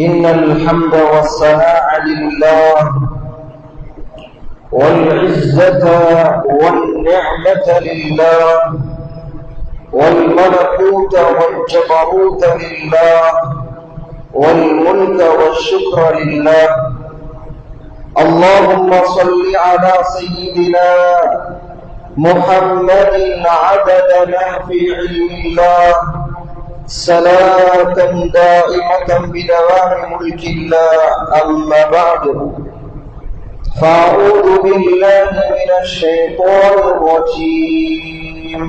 إن الحمد والثناء لله والعزة والنعمة لله والملكوت والجبروت لله والملك والشكر لله. اللهم صل على سيدنا محمد عدد ما في علم الله صلاة دائمة بدوام ملك الله. أما بعد، فأعوذ بالله من الشيطان الرجيم.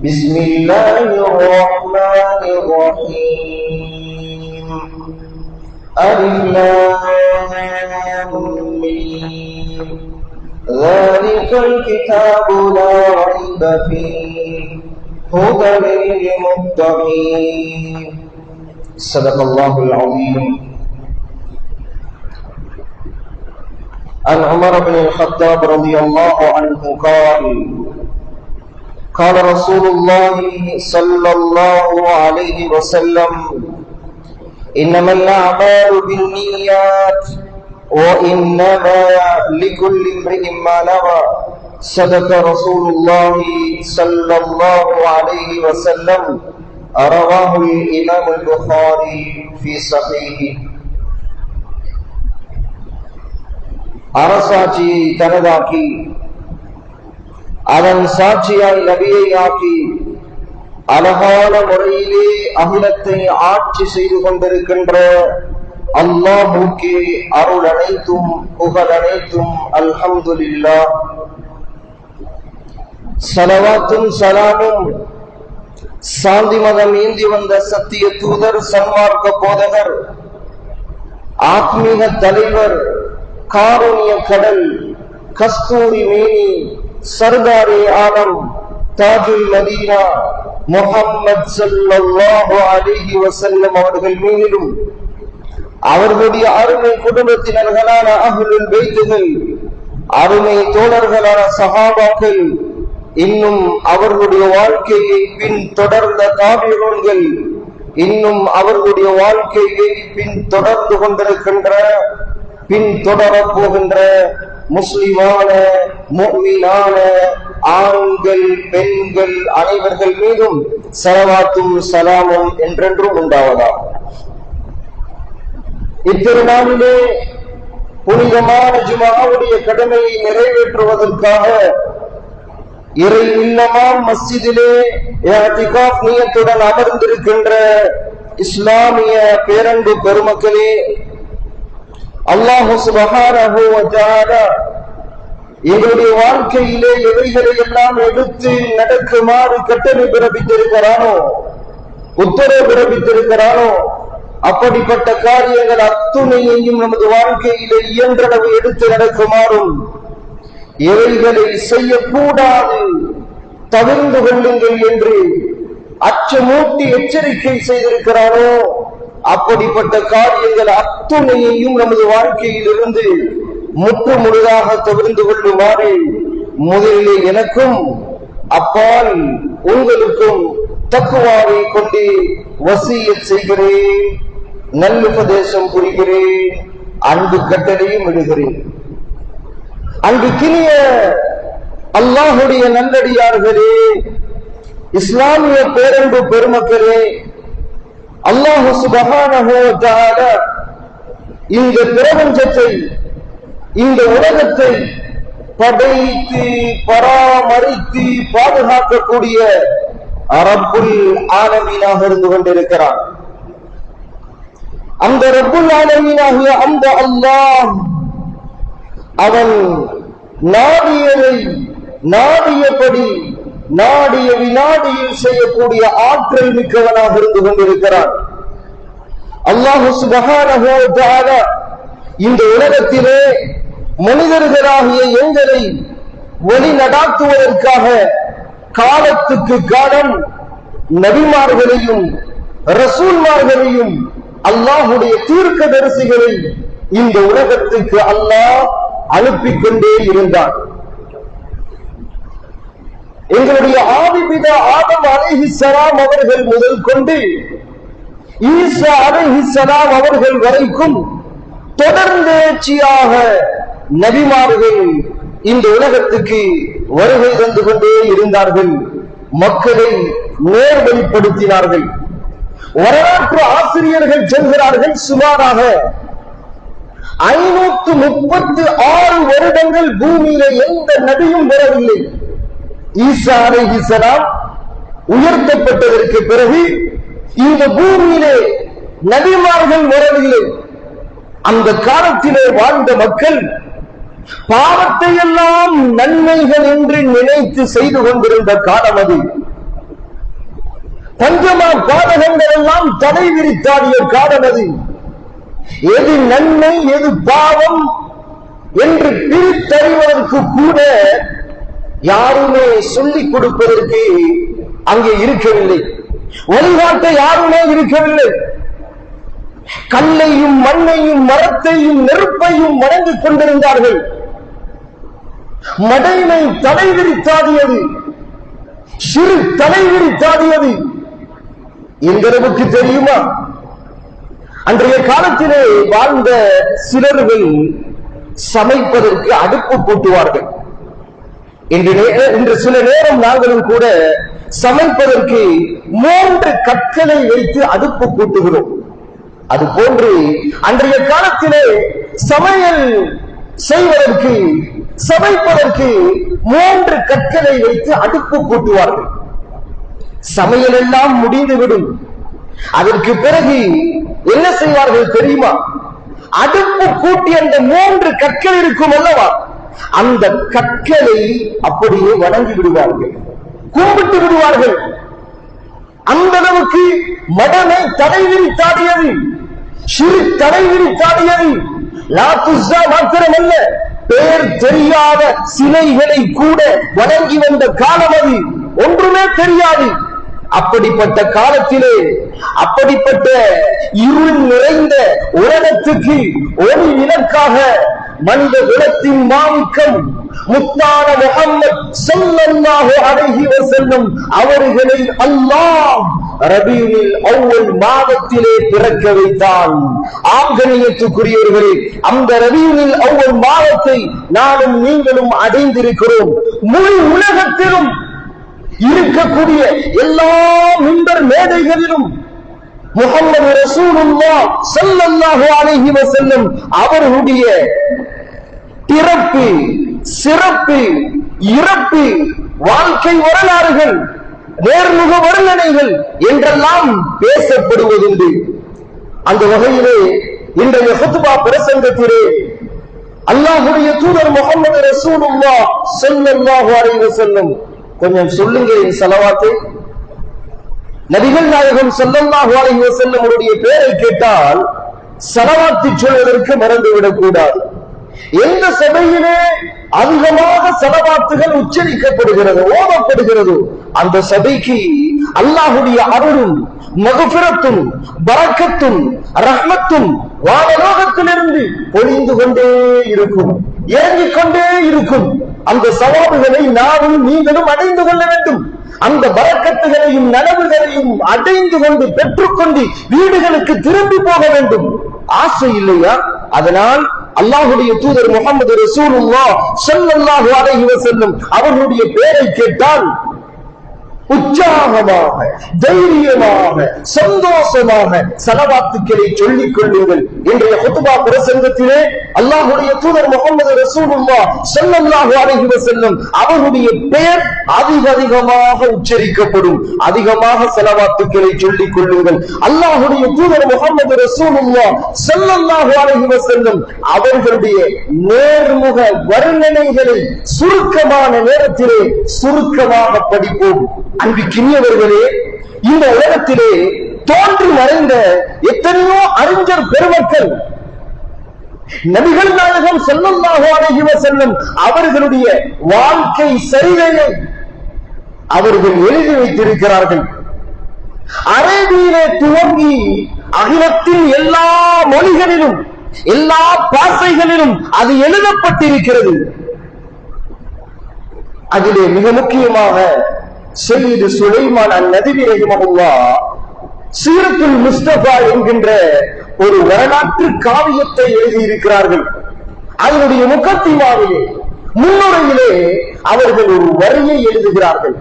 بسم الله الرحمن الرحيم. ألف لام ميم. ذلك الكتاب لا ريب فيه هدى للمتقين. صدق الله العظيم. عن عمر بن الخطاب رضي الله عنه قال: قال رسول الله صلى الله عليه وسلم: إنما الأعمال بالنيات وإنما لكل امرئ ما نوى. صدق رسول الله صلى الله عليه وسلم. رواه الإمام البخاري في صحيحه. அரசாட்சியை தனதாக்கி அதன் சாட்சியாய் நபியை ஆக்கி அழகான முறையிலே அகிலத்தை ஆட்சி செய்து கொண்டிருக்கின்ற அல்லாஹ்வுக்கே அருள் அனைத்தும் புகழ் அனைத்தும். அல்ஹம்துலில்லாஹ். ஸலவாத்தும் ஸலாமும் சாந்தி மதம் ஏந்தி வந்த சத்திய தூதர், சன்மார்க்க போதகர், ஆத்மீக தலைவர், காருண்ய கடல், கஸ்தூரி மேனி, சர்தாரே ஆலம், தாஜுல் மதீனா முஹம்மது ஸல்லல்லாஹு அலைஹி வஸல்லம் அவர்கள் மீதிலும், அவர்களுடைய அருமை குடும்பத்தினர்களான அஹ்லுல் பைத்துகள், அருமை தோழர்களான சஹாபாக்கள், இன்னும் அவர்களுடைய வாழ்க்கையை பின் தொடர்ந்த தாபிஊன்கள், இன்னும் அவர்களுடைய வாழ்க்கையை பின் தொடர்ந்து கொண்டிருக்கின்ற, பின் தொடரப் போகின்ற முஸ்லிமான முஃமினான ஆண்கள் பெண்கள் அனைவர்கள் மீதும் ஸலவாத்தும் ஸலாமும் என்றென்றும் உண்டாவதாக. இத்திருநாளிலே புனிதமான ஜும்ஆவுடைய கடமையை நிறைவேற்றுவதற்காக இறை இல்லமாம் மஸ்ஜிதிலே இஅ்திகாஃப் நியத்துடன் அமர்ந்திருக்கின்ற இஸ்லாமிய பேரன்பு பெருமக்களே, அல்லாஹ் சுப்ஹானஹு வ தஆலா எங்களுடைய வாழ்க்கையிலே எவைகளை எல்லாம் எடுத்து நடக்குமாறு கட்டளை பிறப்பித்திருக்கிறானோ, உத்தரவு பிறப்பித்திருக்கிறானோ, அப்படிப்பட்ட காரியங்கள் அத்துணையையும் நமது வாழ்க்கையிலே இயன்றளவு எடுத்து நடக்குமாறும், எவைகளை செய்யக்கூடாது தவிர்ந்து கொள்ளுங்கள் என்று அச்சமூட்டி எச்சரிக்கை செய்திருக்கிறானோ, அப்படிப்பட்ட காரியங்கள் அத்துணையையும் நமது வாழ்க்கையில் இருந்து முற்று முழுதாக தவிர்ந்து கொள்ளுமாறு முதலிலே எனக்கும் அப்பால் உங்களுக்கும் தக்வாவை கொண்டு வசியத் செய்கிறேன், நல்லுபதேசம் புரிகிறேன், அன்பு கட்டளையும் இடுகிறேன். அன்புக்கினிய அல்லாஹுடைய நல்லடியார்களே, இஸ்லாமிய பேரன்பு பெருமக்களே, அல்லாஹ் சுப்ஹானஹு வ தஆலா இந்த பிரபஞ்சத்தை, இந்த உலகத்தை படைத்து பராமரித்து பாதுகாக்கக்கூடிய ரப்புல் ஆலமீனாக இருந்து கொண்டிருக்கிறான். அந்த ரப்புல் ஆலமீனாகிய அந்த அல்லாஹ் அவன் நாடியதை நாடியபடி நாடிய வினாடியில் செய்யக்கூடிய ஆற்றல் மிக்கவனாக இருந்து கொண்டிருக்கிறான். அல்லாஹ் சுப்ஹானஹு வ தஆலா இந்த உலகத்திலே மனிதர்களாகிய எங்களை வழி நடாத்துவதற்காக காலத்துக்கு காலம் நபிமார்களையும் ரசூல்மார்களையும் அல்லாஹுடைய தீர்க்கதரிசிகளை இந்த உலகத்துக்கு அல்லாஹ் அனுப்பிக் கொண்டே இருந்தான். எங்களுடைய ஆதிபிதா ஆதம் அலைஹிஸ்ஸலாம் அவர்கள் முதல் கொண்டு ஈசா அலைஹிஸ்ஸலாம் அவர்கள் வரைக்கும் தொடர்ந்தேர்ச்சியாக நபிமார்கள் இந்த உலகத்துக்கு வருகை தந்து கொண்டே இருந்தார்கள். மக்களை நேர்வழிப்படுத்தினார்கள். வரலாற்று ஆசிரியர்கள் சொல்கிறார்கள், சுமாராக 536 வருடங்கள் பூமியில எந்த நபியும் வரவில்லை. ஈசா அலைஹிஸ்ஸலாம் உயர்த்தப்பட்டதற்கு பிறகு இந்த பூமியிலே நபிமார்கள் வரவில்லை. அந்த காலத்திலே வாழ்ந்த மக்கள் பாவத்தை எல்லாம் நன்மைகள் என்று நினைத்து செய்து கொண்டிருந்த காலம் அது. பஞ்சமா பாதகங்கள் எல்லாம் தடை விரித்தாடிய காலம் அது. எது நன்மை எது பாவம் என்று பிரித்தறிவதற்கு கூட யாருமே சொல்லிக் கொடுப்பதற்கு அங்கே இருக்கவில்லை. வழிகாட்ட யாருமே இருக்கவில்லை. கல்லையும் மண்ணையும் மரத்தையும் நெருப்பையும் வணங்கிக் கொண்டிருந்தார்கள். மடைமை தலை விரித்தாடியது, சிறு தலை விரித்தாடியது. எந்த அளவுக்கு தெரியுமா? அன்றைய காலத்திலே வாழ்ந்த சிலர்கள் சமைப்பதற்கு அடுப்பு கூட்டுவார்கள். இன்று சில நேரம் நாங்களும் கூட சமைப்பதற்கு 3 கற்களை வைத்து அடுப்பு கூட்டுகிறோம். அது போன்று அன்றைய காலத்திலே சமையல் செய்வதற்கு சமைப்பதற்கு 3 கற்களை வைத்து அடுப்பு கூட்டுவார்கள். சமையல் எல்லாம் முடிந்துவிடும். அதற்கு பிறகு என்ன செய்வார்கள் தெரியுமா? அடுப்பு கூட்டி அந்த 3 கற்கள் இருக்கும் அல்லவா, அந்த கற்களை அப்படியே வணங்கி விடுவார்கள், கும்பிட்டு விடுவார்கள். அந்த அளவுக்கு மடமை தலைவிரித்தாடியது, சிறு தலைவிரித்தாடியது. லாத்துஸா மாத்திரமல்ல, பெயர் தெரியாத சிலைகளை கூட வணங்கி வந்த காலம் அது. ஒன்றுமே தெரியாது. அப்படிப்பட்ட காலத்திலே அப்படிப்பட்ட இருள் நிறைந்த உலகத்துக்கு ஒரு இலக்காக மனித குலத்தின் மாணிக்கம் முத்தான முஹம்மத் ஸல்லல்லாஹு அலைஹி வஸல்லம் அவர்களை அல்லாஹ் ரபீஉல் அவ்வல் மாதத்திலே பிறக்க வைத்தான். ஆங்கணியத்துக்குரியவர்களே, அந்த ரபீஉல் அவ்வல் மாதத்தை நானும் நீங்களும் அடைந்திருக்கிறோம். முழு உலகத்திலும் இருக்கக்கூடிய எல்லா மிம்பர் மேடைகளிலும் முஹம்மது ரசூலுல்லாஹ் ஸல்லல்லாஹு அலைஹி வஸல்லம் அவர்களுடைய பிறப்பு, சிறப்பு, இறப்பு, வாழ்க்கை வரலாறுகள், நேர்முக வர்ணனைகள் என்றெல்லாம் பேசப்படுவதுண்டு. அந்த வகையிலே இன்றைய ஹுத்பா பிரசங்கத்திலே அல்லாஹ்வுடைய தூதர் முஹம்மது ரசூலுல்லாஹ் ஸல்லல்லாஹு அலைஹி வஸல்லம், கொஞ்சம் சொல்லுங்க ஸலவாத்தை. நபிகள் நாயகம் ஸல்லல்லாஹு அலைஹி வஸல்லம் அவருடைய பெயரை கேட்டால் ஸலவாத்து சொல்வதற்கு மறந்துவிடக் கூடாது. எந்த சபையிலே அதிகமாக ஸலவாத்துகள் உச்சரிக்கப்படுகிறது, ஓதப்படுகிறது, அந்த சபைக்கு அல்லாஹ்வுடைய அருளும் மக்ஃபிரத்தும் பரக்கத்தும் ரஹ்மத்தும் வானலோகத்திலிருந்து பொழிந்து கொண்டே இருக்கும், இறங்கிக் கொண்டே இருக்கும். அந்த சவாபுகளை நானும் நீங்களும் அடைந்து கொள்ள வேண்டும். அந்த பரக்கத்துகளையும் நனவுகளையும் அடைந்து கொண்டு பெற்றுக்கொண்டு வீடுகளுக்கு திரும்பி போக வேண்டும். ஆசை இல்லையா? அதனால் அல்லாஹ்வுடைய தூதர் முஹம்மது ரசூலுல்லாஹ் ஸல்லல்லாஹு அலைஹி வஸல்லம் அவர்களுடைய பெயரை கேட்டால் உற்சாகமாக, தைரியமாக, சந்தோஷமாக ஸலவாத்துக்களை சொல்லிக் கொள்ளுங்கள். இன்றைய ஹுத்பா பிரசங்கத்திலே அல்லாஹ்வுடைய தூதர் முஹம்மது ரசூலுல்லாஹ் ஸல்லல்லாஹு அலைஹி வஸல்லம் அவருடைய பெயர் அதிகமாக உச்சரிக்கப்படும். அதிகமாக ஸலவாத்துக்களை சொல்லிக் கொள்ளுங்கள். அல்லாஹ்வுடைய தூதர் முஹம்மது ரசூலுல்லாஹ் ஸல்லல்லாஹு அலைஹி வஸல்லம் அவர்களுடைய நேர்முக வர்ணனைகளை சுருக்கமான நேரத்திலே சுருக்கமாக படிப்போம். அன்பிற்கினியவர்களே, இந்த உலகத்திலே தோன்றி மறைந்த எத்தனையோ அறிஞர் பெருமக்கள் நபிகள் நாயகம் ஸல்லல்லாஹு அலைஹி வஸல்லம் அவர்களுடைய வாழ்க்கை சரிதையை அவர்கள் எழுதி வைத்திருக்கிறார்கள். அரேபியிலே துவங்கி அகிலத்தின் எல்லா மொழிகளிலும் எல்லா பாசைகளிலும் அது எழுதப்பட்டிருக்கிறது. அதிலே மிக முக்கியமாக சையீது சுலைமான் அன்-நதவி ரஹிமஹுல்லாஹ் சீரத்துல் முஸ்தபா என்கின்ற ஒரு வரலாற்று காவியத்தை எழுதியிருக்கிறார்கள். அதனுடைய முகத்திமாவிலே முன்னுரையிலே அவர்கள் ஒரு வரியை எழுதுகிறார்கள்.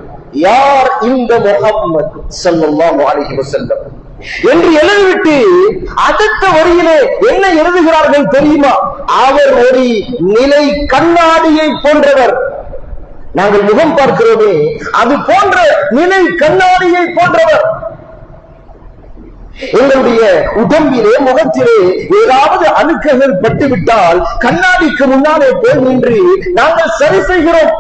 யார் இந்த முஹம்மது ஸல்லல்லாஹு அலைஹி வஸல்லம் என்று எழுதிவிட்டு அடுத்த வரியிலே என்ன எழுதுகிறார்கள் தெரியுமா? அவர் ஒரு நிலை கண்ணாடியை போன்றவர். நாங்கள் முகம் பார்க்கிறோமே, அது போன்ற நிலை கண்ணாடியை போன்றவர். எங்களுடைய உடம்பிலே முகத்திலே ஏதாவது அழுக்குகள் பட்டுவிட்டால் கண்ணாடிக்கு முன்னாலே போய் நின்று நாங்கள் சரி செய்கிறோம்.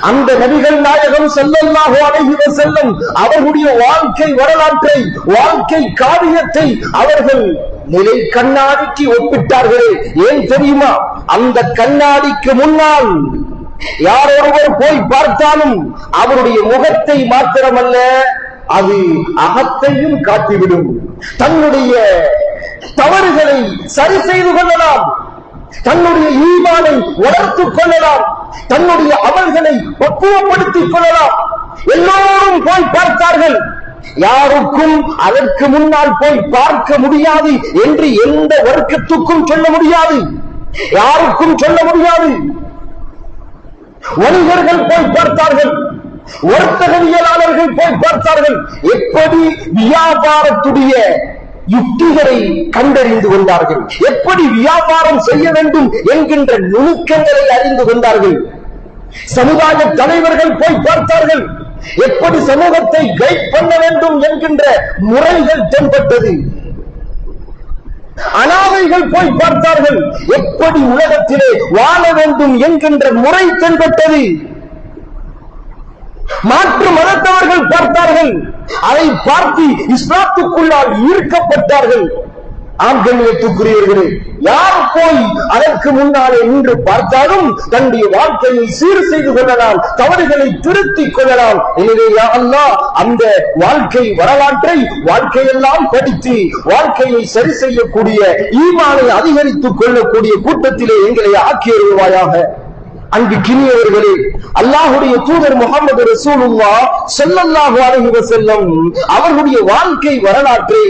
அந்த நபிகள் நாயகம் ஸல்லல்லாஹு அலைஹி வஸல்லம் அவர்களுடைய வாழ்க்கை வரலாற்றை, வாழ்க்கை காவியத்தை அவர்கள் நிலை கண்ணாடிக்கு ஒப்பிட்டார்களே. ஏன் தெரியுமா? அந்த கண்ணாடிக்கு முன்னால் யார் ஒருவர் போய் பார்த்தாலும் அவருடைய முகத்தை மாத்திரமல்ல, அது அகத்தையும் காட்டிவிடும். தன்னுடைய தவறுகளை சரி செய்து கொள்ளலாம், தன்னுடைய ஈமானை வளர்த்துக் கொள்ளலாம், தன்னுடைய அமல்களை பக்குவப்படுத்திக் கொள்ளலாம். எல்லோரும் போய் பார்த்தார்கள். யாருக்கும் அதற்கு முன்னால் போய் பார்க்க முடியாது என்று எந்த வர்க்கத்துக்கும் சொல்ல முடியாது, யாருக்கும் சொல்ல முடியாது. வணிகர்கள் போய் பார்த்தார்கள், வர்த்தகவியலாளர்கள் போய் பார்த்தார்கள். எப்படி வியாபாரத்துடைய யுக்திகளை கண்டறிந்து கொண்டார்கள், எப்படி வியாபாரம் செய்ய வேண்டும் என்கின்ற நுணுக்கங்களை அறிந்து கொண்டார்கள். சமுதாய தலைவர்கள் போய் பார்த்தார்கள், எப்படி சமூகத்தை கைட் பண்ண வேண்டும் என்கின்ற முறைகள் தென்பட்டது. அனாதைகள் போய் பார்த்தார்கள், எப்படி உலகத்திலே வாழ வேண்டும் என்கின்ற முறை தென்பட்டது. மாற்று மதத்தவர்கள் பார்த்தார்கள், அதை பார்த்து இஸ்லாத்துக்குள்ளால் ஈர்க்கப்பட்டார்கள். ஆண்களுக்குரியவர்களே, யார் போய் அதற்கு முன்னாலே நின்று பார்த்தாலும் தன்னுடைய வாழ்க்கையை சீர் செய்து கொள்ளலாம், தவறுகளை திருத்திக் கொள்ளலாம். எனவே யா அல்லாஹ், அந்த வாழ்க்கை வரலாற்றை வாழ்க்கையெல்லாம் படித்து வாழ்க்கையை சரி செய்யக்கூடிய, ஈமானை அதிகரித்துக் கொள்ளக்கூடிய கூட்டத்திலே எங்களை ஆக்கியருள்வாயாக. அங்கு கிணியவர்களே, அல்லாஹுடைய தூதர் முஹம்மது ரசூலுல்லாஹ் ஸல்லல்லாஹு அலைஹி வஸல்லம் அவர்களுடைய வாழ்க்கை வரலாற்றை,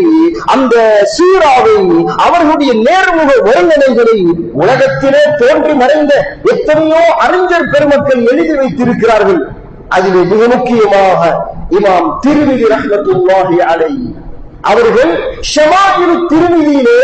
அந்த சூராவை, அவர்களுடைய நேர்முக வருணனைகளை உலகத்திலே தோன்றி மறைந்த எத்தனையோ அறிஞர் பெருமக்கள் எழுதி வைத்திருக்கிறார்கள். அதிலே மிக முக்கியமாக இமாம் திர்மிதி ரஹ்மத்துல்லாஹி அலைஹி அவர்கள் ஷமாயிலு திர்மிதியிலே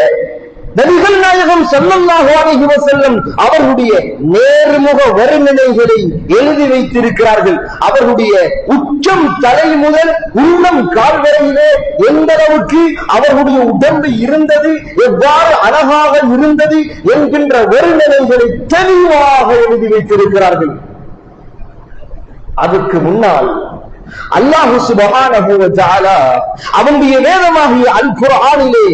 நபிகள் நாயகம் ஸல்லல்லாஹு அலைஹி வஸல்லம் அவர்களுடைய நேர்முக வருணனைகளை எழுதி வைத்திருக்கிறார்கள். அவர்களுடைய உச்சம் தலை முதல் உள்ளம் கால் வரையிலே எந்த அளவுக்கு அவர்களுடைய உடம்பு இருந்தது, எவ்வாறு அழகாக இருந்தது என்கின்ற வருணனைகளை தெளிவாக எழுதி வைத்திருக்கிறார்கள். அதற்கு முன்னால் அல்லாஹ் சுப்ஹானஹு வ தஆலா அவனுடைய வேதமாகிய அல் குர்ஆனிலே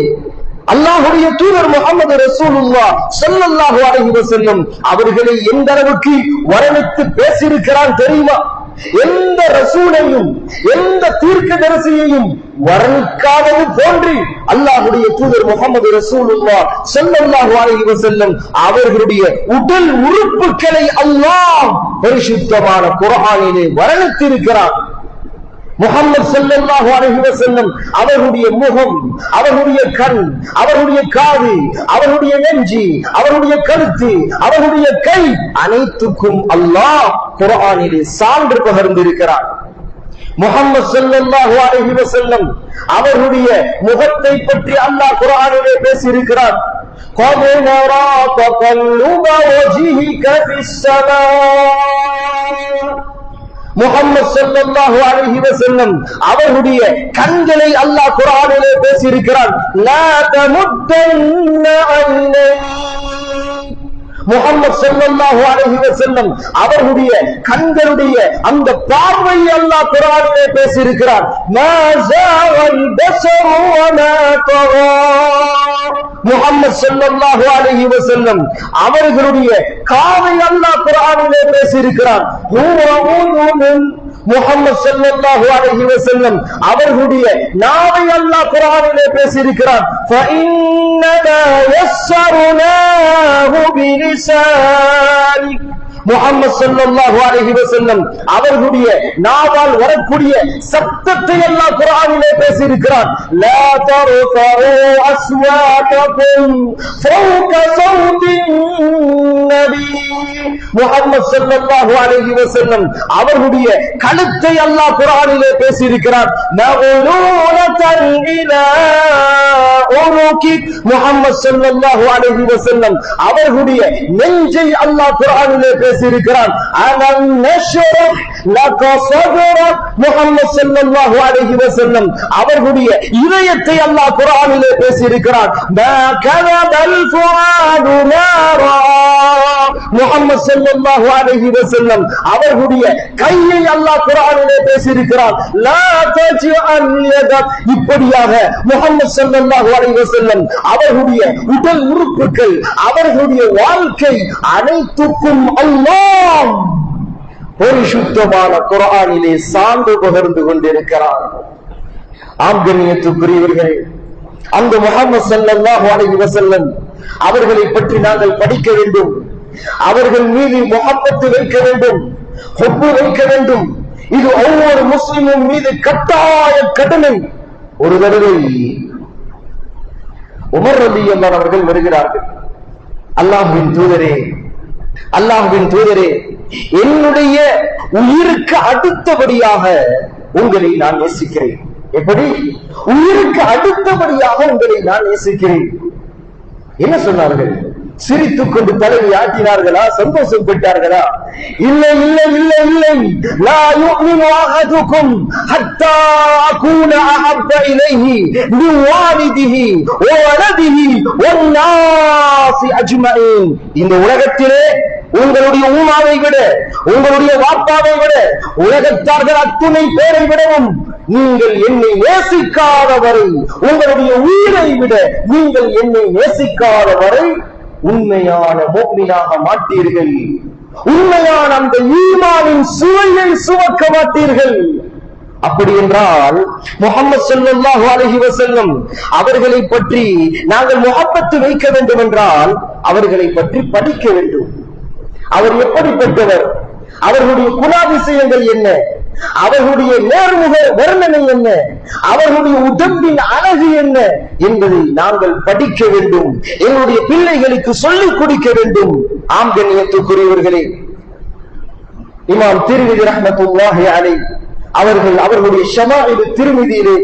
அல்லாஹ்வுடைய தூதர் முஹம்மது ரசூலுல்லாஹ் ஸல்லல்லாஹு அலைஹி வஸல்லம் அவர்களை எந்த அளவுக்கு வர்ணித்து பேசியிருக்கிறான் தெரியுமா? எந்த ரசூலையும் எந்த தீர்க்கதரிசியையும் வர்ணிக்காதது போன்று அல்லாஹ்வுடைய தூதர் முஹம்மது ரசூலுல்லாஹ் ஸல்லல்லாஹு அலைஹி வஸல்லம் அவர்களுடைய உடல் உறுப்புகளை அல்லாஹ் பரிசுத்தமான குர்ஆனிலே வர்ணித்திருக்கிறான். முஹம்மது ஸல்லல்லாஹு அலைஹி வஸல்லம் அவர்களுடைய முகம், அவர்களுடைய கண், அவர்களுடைய காது, அவர்களுடைய நெஞ்சு, அவர்களுடைய கழுத்து, அவர்களுடைய கை அனைத்துக்கும் அல்லாஹ் குர்ஆனிலே சான்று பகிர்ந்திருக்கிறார். முஹம்மது ஸல்லல்லாஹு அலைஹி வஸல்லம் அவர்களுடைய முகத்தை பற்றி அல்லாஹ் குர்ஆனிலே பேசியிருக்கிறார். قَدْ نَرَى تَقَلُّبَ وَجْهِكَ فِي السَّمَاءِ முஹம்மது ஸல்லல்லாஹு அலைஹி வஸல்லம் அவர்களுடைய கண்களை அல்லாஹ் குர்ஆனிலே பேசியிருக்கிறான். லா தமுத்தன்ன ஐனை முஹம்மது ஸல்லல்லாஹு அலைஹி வஸல்லம் அவர்களுடைய கண்களுடைய அந்த பார்வை அல்லாஹ் குர்ஆனிலே பேசியிருக்கிறான். மா ஸாகல் பஸரு வ மா தகா முஹம்மது ஸல்லல்லாஹு அலைஹி வஸல்லம் அவர்களுடைய காதை அல்லாஹ் குர்ஆனிலே பேசியிருக்கிறான். முஹம்மது ஸல்லல்லாஹு அலைஹி வஸல்லம் அவர்களுடைய நாவை அல்லாஹ் குர்ஆனிலே பேசியிருக்கிறான். فإننا يسرناه بلسانك முஹம்மது ஸல்லல்லாஹு அலைஹி வஸல்லம் அவர்களுடைய நாவால் வரக்கூடிய சத்தத்தை அல்லாஹ் குர்ஆனிலே பேசியிருக்கிறான். லா தர்ஃபஉ அஸ்வாதகும் ஃபௌக ஸௌத்தின் நபி. முஹம்மது ஸல்லல்லாஹு அலைஹி வஸல்லம் அவர்களுடைய கழுத்தை அல்லாஹ் குர்ஆனிலே பேசியிருக்கிறான். நகுலூனதன் இலா உருகி. முஹம்மது ஸல்லல்லாஹு அலைஹி வஸல்லம் அவர்களுடைய நெஞ்சை அல்லாஹ் குர்ஆனிலே பேசியிருக்கிறான். அலம் நஷ்ரஹ் லக ஸத்ரக். முஹம்மது ஸல்லல்லாஹு அலைஹி வஸல்லம் அவர்களுடைய இதயத்தை அல்லாஹ் குர்ஆனிலே பேசியிருக்கிறான். மா கதபல் ஃபுஆது மா ரா. முஹம்மது ஸல்லல்லாஹு அலைஹி வஸல்லம் அவர்களுடைய கையை அல்லாஹ் குர்ஆனிலே பேசியிருக்கிறான். லா தஜ்அல் யதக். இப்படியாக முஹம்மது ஸல்லல்லாஹு அலைஹி வஸல்லம் அவர்களுடைய உடல் உறுப்புகள், அவர்களுடைய வாழ்க்கை அனைத்துக்கும் அல்லாஹ் பரிசுத்தமான குர்ஆனிலே சான்று பகிர்ந்து கொண்டிருக்கிறார். ஆம் கண்ணியத்துக்குரியவர்களே, அந்த முஹம்மது ஸல்லல்லாஹு அலைஹி வஸல்லம் அவர்களை பற்றி நாங்கள் படிக்க வேண்டும். அவர்கள் மீது முஹப்பத் வைக்க வேண்டும், ஹுப்பு வைக்க வேண்டும். இது ஒவ்வொரு முஸ்லிமும் மீது கட்டாய கடமை. ஒரு தடவை உமர் ரலியல்லாஹு அவர்கள் வருகிறார்கள். அல்லாஹ்வின் தூதரே, அல்லாஹ்வின் தூதரே, என்னுடைய உயிருக்கு அடுத்தபடியாக உங்களை நான் நேசிக்கிறேன். எப்படி? உயிருக்கு அடுத்தபடியாக உங்களை நான் நேசிக்கிறேன். என்ன சொன்னார்கள்? சிரித்துக் கொண்டு தலையை ஆட்டினார்களா? சந்தோஷப்பட்டார்களா? இல்லை இல்லை இல்லை இல்லை. லா யுமினு அஹதுக்கும் ஹத்தா அகூன அஹப்ப இலைஹி மின் வாலிதிஹி வ வலதிஹி வன் நாஸி அஜ்மஈன். இந்த உலகத்திலே உங்களுடைய உம்மாவை விட, உங்களுடைய வாப்பாவை விட, உலகத்தார்கள் அத்துணை பேரை விடவும் நீங்கள் என்னை நேசிக்காத வரை, உங்களுடைய உயிரை விட நீங்கள் என்னை நேசிக்காத வரை உண்மையான முஃமினாக மாட்டீர்கள். உண்மையான அந்த ஈமானின் சுவையை சுமக்க மாட்டீர்கள். அப்படி என்றால் முஹம்மது ஸல்லல்லாஹு அலைஹி வஸல்லம் அவர்களை பற்றி நாங்கள் முஹப்பத் வைக்க வேண்டும் என்றால் அவர்களை பற்றி படிக்க வேண்டும். அவர் எப்படிப்பட்டவர், அவர்களுடைய குணாதிசயங்கள் என்ன, அவர்களுடைய நேர்முக வர்ணனை என்ன, அவர்களுடைய உடம்பின் அழகு என்ன என்பதை நாங்கள் படிக்க வேண்டும். எங்களுடைய பிள்ளைகளுக்கு சொல்லிக் கொடுக்க வேண்டும். ஆம் கண்ணியத்துக்குரியவர்களே, இமாம் திர்மிதி ரஹ்மத்துல்லாஹி அலைஹி அவர்கள் அவர்களுடைய ஷமாஇல் திர்மிதியிலே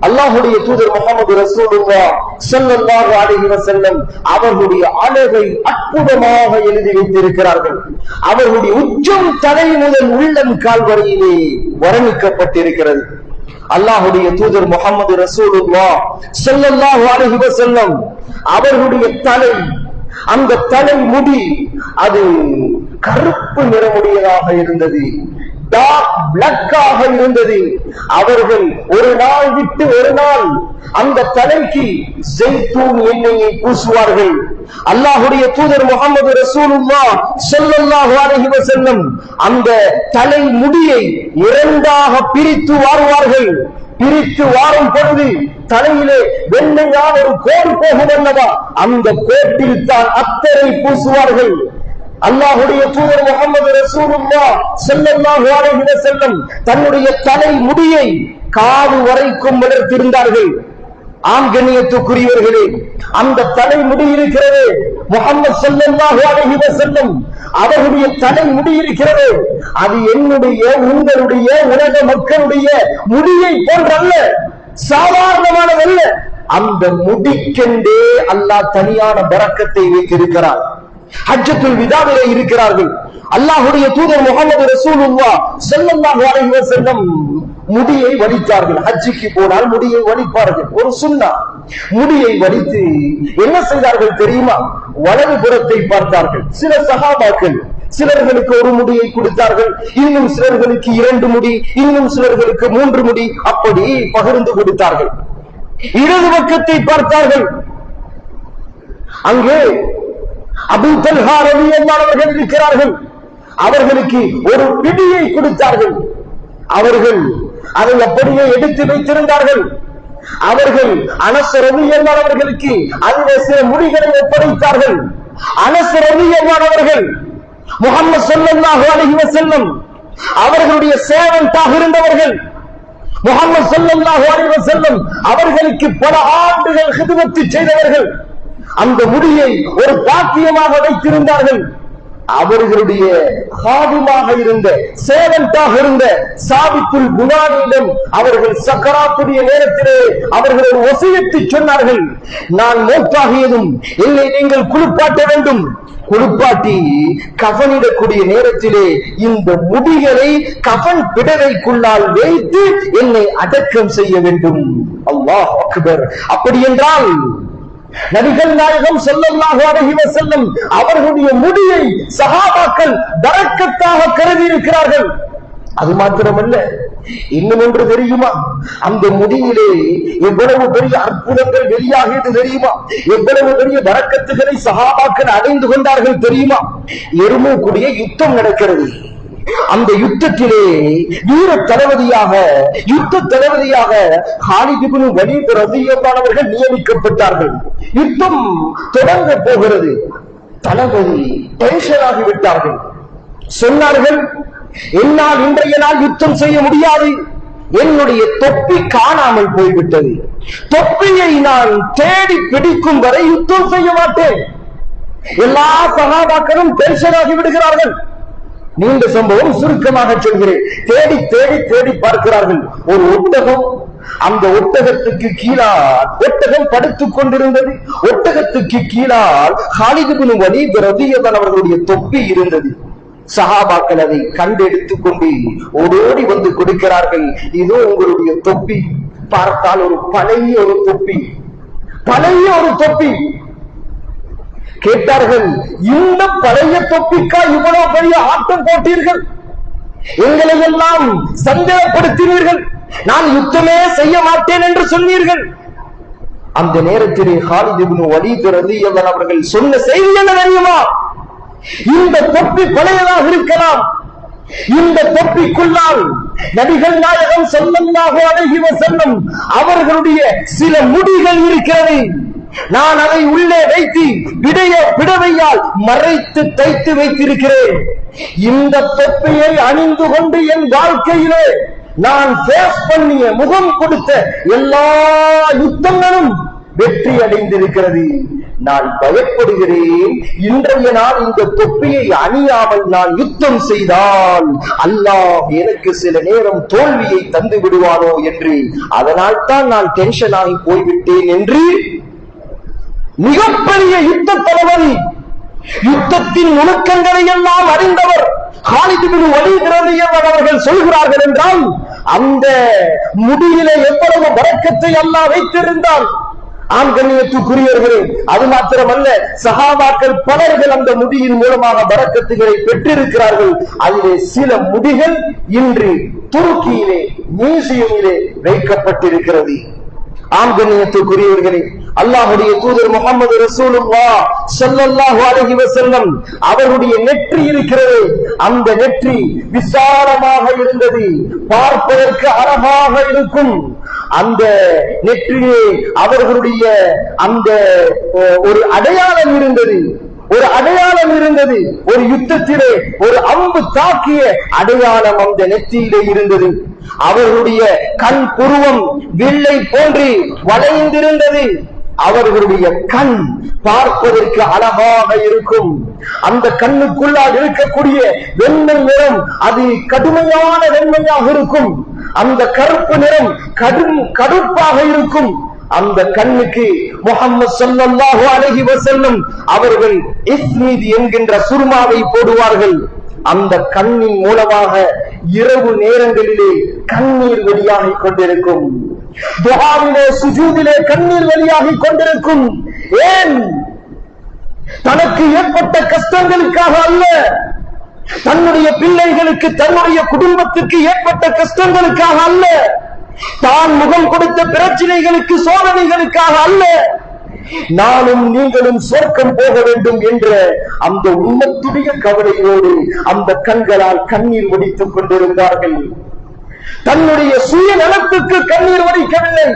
அல்லாஹ்வுடைய தூதர் முஹம்மது ரசூலுல்லாஹ் ஸல்லல்லாஹு அலைஹி வஸல்லம் அவர்களுடைய அழகை அற்புதமாக எழுதி வைத்திருக்கிறார்கள். அவர்களுடைய உச்சம் தலை முதல் உள்ளம் கால் வரையிலே வர்ணிக்கப்பட்டிருக்கிறது. அல்லாஹ்வுடைய தூதர் முஹம்மது ரசூலுல்லாஹ் ஸல்லல்லாஹு அலைஹி வஸல்லம் அவர்களுடைய தலை, அந்த தலை முடி அது கருப்பு நிறமுடையதாக இருந்தது, டார்க் பிளாக்காக இருந்தது. அவர்கள் ஒரு நாள் விட்டு ஒரு நாள் அந்த தலைக்கு ஜெய்தூன் எண்ணெயை பூசுவார்கள். அல்லாஹ்வுடைய தூதர் முஹம்மது ரசூலுல்லாஹ் ஸல்லல்லாஹு அலைஹி வஸல்லம் அந்த தலை முடியை இரண்டாக பிரித்து வாருவார்கள். பிரித்து வாரும் பொழுது தலையிலே வெண்மையான ஒரு கோடு போகும் அல்லவா, அந்த கோட்டில் தான் அத்தரை பூசுவார்கள். அல்லாஹ்வுடைய தூதர் முஹம்மது ரசூலுல்லாஹ் ஸல்லல்லாஹு அலைஹி வஸல்லம் தன்னுடைய தலை முடியை காது வரைக்கும் வளர்த்திருந்தார்கள். ஆம் கண்ணியத்துக்குரியவர்களே, அந்த தலை முடி இருக்கிறது முஹம்மது ஸல்லல்லாஹு அலைஹி வஸல்லம் அவர்களுடைய தலை முடி இருக்கிறது, அது என்னுடைய உங்களுடைய உலக மக்களுடைய முடியை போன்றல்ல, சாதாரணமானதல்ல. அந்த முடிக்கென்றே அல்லாஹ் தனியான பரக்கத்தை வைத்திருக்கிறார். ஹஜ்ஜத்துல் விதாவிலே இருக்கிறார்கள். அல்லாஹ்வுடைய தூதர் முஹம்மது ரசூலுல்லாஹ் ஸல்லல்லாஹு அலைஹி வஸல்லம் முடியை வலித்தார்கள். ஹஜ்ஜுக்கு போனால் முடியை வலிப்பார்கள், ஒரு சுன்னா. முடியை வலித்து என்ன செய்தார்கள் தெரியுமா? வலது புறத்தை பார்த்தார்கள். சில சஹாபாக்கள் சிலர்களுக்கு ஒரு முடியை கொடுத்தார்கள், இன்னும் சிலர்களுக்கு 2 முடி, இன்னும் சிலர்களுக்கு 3 முடி, அப்படி பகிர்ந்து கொடுத்தார்கள். இடது பக்கத்தை பார்த்தார்கள். அங்கே அபூ தல்ஹா ரலியல்லாஹு அவர்கள் இருக்கிறார்கள். அவர்களுக்கு ஒரு பிடியை கொடுத்தார்கள். அவர்கள் அதை அப்படியே எடுத்து வைத்திருந்தார்கள். அவர்கள் அனஸ் ரலியல்லாஹு அவர்களுக்கு அதிலே சில முடிகளை ஒப்படைத்தார்கள். அனஸ் ரலியல்லாஹு அவர்கள் முஹம்மது ஸல்லல்லாஹு அலைஹி வஸல்லம் அவர்களுடைய சேவன்டாக இருந்தவர்கள். முஹம்மது ஸல்லல்லாஹு அலைஹி வஸல்லம் அவர்களுக்கு பல ஆண்டுகள் ஹிதுமத் செய்தவர்கள். அந்த முடியை ஒரு பாக்கியமாக வைத்திருந்தார்கள். அவர்களுடைய ஹாதிமாக இருந்த சேவன்டாக இருந்த சாபித்துல் புனானியிடம் அவர்கள் சக்கராத்துடைய நேரத்திலே அவர்கள் ஒரு வசியத்தை சொன்னார்கள். நான் மௌத்தாகியதும் என்னை நீங்கள் குளிப்பாட்ட வேண்டும். குளிப்பாட்டி கஃனிடக்கூடிய நேரத்திலே இந்த முடிகளை கஃன் பிடவைக்குள்ளால் வைத்து என்னை அடக்கம் செய்ய வேண்டும். அல்லாஹ் அக்பர். அப்படி என்றால் நபிகள் நாயகம் ஸல்லல்லாஹு அலைஹி வஸல்லம் அவர்களுடைய முடியை சஹாபாக்கள் பரக்கத்தாக கருதி இருக்கிறார்கள். அது மாத்திரமல்ல, இன்னும் ஒன்று தெரியுமா? அந்த முடியிலே எவ்வளவு பெரிய அற்புதங்கள் வெளியாகியது தெரியுமா? எவ்வளவு பெரிய பரக்கத்துகளை சஹாபாக்கள் அடைந்து கொண்டார்கள் தெரியுமா? எருமூக்குடைய யுத்தம் நடக்கிறது. அந்த யுத்தத்திலே வீர தளபதியாக யுத்த தளபதியாக காலித் இப்னு வலீத் ரலியல்லாஹு அவர்கள் நியமிக்கப்பட்டார்கள். யுத்தம் தொடங்க போகிறது. தளபதி டென்ஷன் ஆகிவிட்டார்கள். சொன்னார்கள், என்னால் இன்றைய நாள் யுத்தம் செய்ய முடியாது. என்னுடைய தொப்பி காணாமல் போய்விட்டது. தொப்பியை நான் தேடி பிடிக்கும் வரை யுத்தம் செய்ய மாட்டேன். எல்லா சஹாபாக்களும் டென்ஷன் ஆகி விடுகிறார்கள். நீண்ட சம்பவம் சுருக்கமாக சொல்கிறேன். தேடி தேடி தேடி பார்க்கிறார்கள். ஒரு ஒட்டகம், அந்த ஒட்டகத்துக்கு கீழால் ஒட்டகம் படுத்துக் கொண்டிருந்தது. ஒட்டகத்துக்கு கீழால் காலித் இப்னு வலீத் ரலியல்லாஹு அவர்களுடைய தொப்பி இருந்தது. சஹாபாக்கள் அதை கண்டெடுத்துக் கொண்டு ஓடோடி வந்து கொடுக்கிறார்கள். இதோ உங்களுடைய தொப்பி. பார்த்தால் ஒரு பழைய ஒரு தொப்பி, பழைய ஒரு தொப்பி. கேட்டார்கள், இந்த பழைய தொப்பிக்கா இவ்வளவு பெரிய ஆட்டம் போட்டீர்கள்? எங்களை எல்லாம் சந்தேகப்படுத்தினீர்கள். நான் யுத்தமே செய்ய மாட்டேன் என்று சொன்னீர்கள். அந்த நேரத்திலே காலித் இப்னு வலீத் ரலியல்லாஹு அவர்கள் சொன்ன செய்தி என்ன தெரியுமா? இந்த தொப்பி பழையதாக இருக்கலாம். இந்த தொப்பிக்குள்ளால் நபிகள் நாயகம் ஸல்லல்லாஹு அலைஹி வஸல்லம் அவர்களுடைய சில முடிகள் இருக்கிறது. நான் அதை உள்ளே வைத்து பிடவையால் மறைத்து தைத்து வைத்திருக்கிறேன். இந்த தொப்பியை அணிந்து கொண்டு என் வாழ்க்கையிலே நான் ஃபேஸ் பண்ணிய முகம் கொடுத்த எல்லா யுத்தங்களும் வெற்றி அடைந்திருக்கிறது. நான் பயப்படுகிறேன், இன்றைய நாள் இந்த தொப்பியை அணியாமல் நான் யுத்தம் செய்தால் அல்லாஹ் எனக்கு சில நேரம் தோல்வியை தந்து விடுவானோ என்று. அதனால் தான் நான் டென்ஷன் ஆகி போய்விட்டேன் என்று மிகப்பெரிய யுத்த தளபதி, யுத்தத்தின் நுணுக்கங்களை எல்லாம் அறிந்தவர் காலித் இப்னு வலீத் ரலியல்லாஹு அவர்கள் சொல்கிறார்கள் என்றால் அந்த முடியிலே எவ்வளவு பரக்கத்தை அல்லாஹ் வைத்திருந்தால். ஆம் கண்ணியத்துக்குரியவர்களே, அது மாத்திரமல்ல, சஹாபாக்கள் பலர்கள் அந்த முடியின் மூலமாக பரக்கத்துகளை பெற்றிருக்கிறார்கள். அதிலே சில முடிகள் இன்று துருக்கியிலே மியூசியமிலே வைக்கப்பட்டிருக்கிறது. ஆம் கண்ணியத்துக்குரியவர்களே, அல்லாஹ்வுடைய தூதர் முஹம்மது ரசூலுல்லாஹ் ஸல்லல்லாஹு அலைஹி வஸல்லம் அவருடைய நெற்றி இருக்கிறது. அந்த நெற்றி விசாலமாக இருந்தது, பார்ப்பதற்கு அழகாக இருக்கும். அந்த நெற்றியே அவர்களுடைய அந்த ஒரு அடையாளம் இருந்தது. ஒரு அடையாளம் இருந்தது. ஒரு யுத்தத்திலே ஒரு அம்பு தாக்கிய அடையாளம் அந்த நெற்றியிலே இருந்தது. அவர்களுடைய கண் புருவம் வில்லை போன்று வளைந்திருந்தது. அவர்களுடைய கண் பார்ப்பதற்கு அழகாக இருக்கும். அந்த கண்ணுக்குள்ளால் இருக்கக்கூடிய வெண்மை நிறம் அது கடுமையான வெண்மையாக இருக்கும். அந்த கருப்பு நிறம் கடுப்பாக இருக்கும். அந்த கண்ணுக்கு முஹம்மது ஸல்லல்லாஹு அலைஹி வஸல்லம் அவர்கள் இஸ்மீத் என்கின்ற சுர்மாவை போடுவார்கள். அந்த கண்ணின் மூலமாக இரவு நேரங்களிலே கண்ணீர் வெளியாகிக் கொண்டிருக்கும். துஆவிலே சுஜூதிலே கண்ணீர் வெளியாகிக் கொண்டிருக்கும். ஏன்? தனக்கு ஏற்பட்ட கஷ்டங்களுக்காக அல்ல, தன்னுடைய பிள்ளைகளுக்கு தன்னுடைய குடும்பத்துக்கு ஏற்பட்ட கஷ்டங்களுக்காக அல்ல, தான் முகம் கொடுத்த பிரச்சனைகளுக்கு சோதனைகளுக்காக அல்ல, நானும் நீங்களும் சொர்க்கம் போக வேண்டும் என்ற அந்த உம்மத்துடைய கவலையோடு அந்த கண்களால் கண்ணீர் வடித்துக் கொண்டிருந்தார்கள். தன்னுடைய சுய நலத்துக்கு கண்ணீர் வடிக்கவில்லை,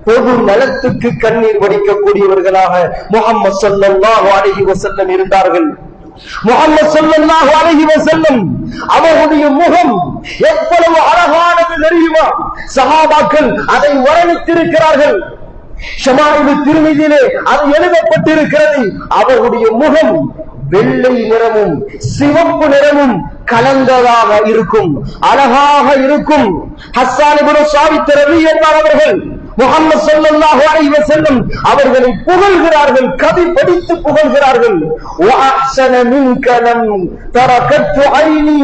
பொது நலத்துக்கு கண்ணீர் வடிக்கக்கூடியவர்களாக முஹம்மது ஸல்லல்லாஹு அலைஹி வஸல்லம் இருந்தார்கள். முஹம்மது ஸல்லல்லாஹு அலைஹி வஸல்லம் அவருடைய முகம் எவ்வளவு அழகானது தெரியுமா? சஹாபாக்கள் அதை வர்ணித்திருக்கிறார்கள். ஷமாயிலு திர்மிதியிலே அது எழுதப்பட்டிருக்கிறது. அவருடைய முகம் வெள்ளை நிறமும் சிவப்பு நிறமும் கலந்ததாக இருக்கும், அழகாக இருக்கும். ஹஸ்ஸான் இப்னு சாபித் ரலியல்லாஹு அவர்கள் முஹம்மது ஸல்லல்லாஹு அலைஹி வஸல்லம் அவர்களை புகழ்கிறார்கள், கவி படித்து புகழ்கிறார்கள். வஅஹ்ஸன மின்க லம் தரகத்து ஐனி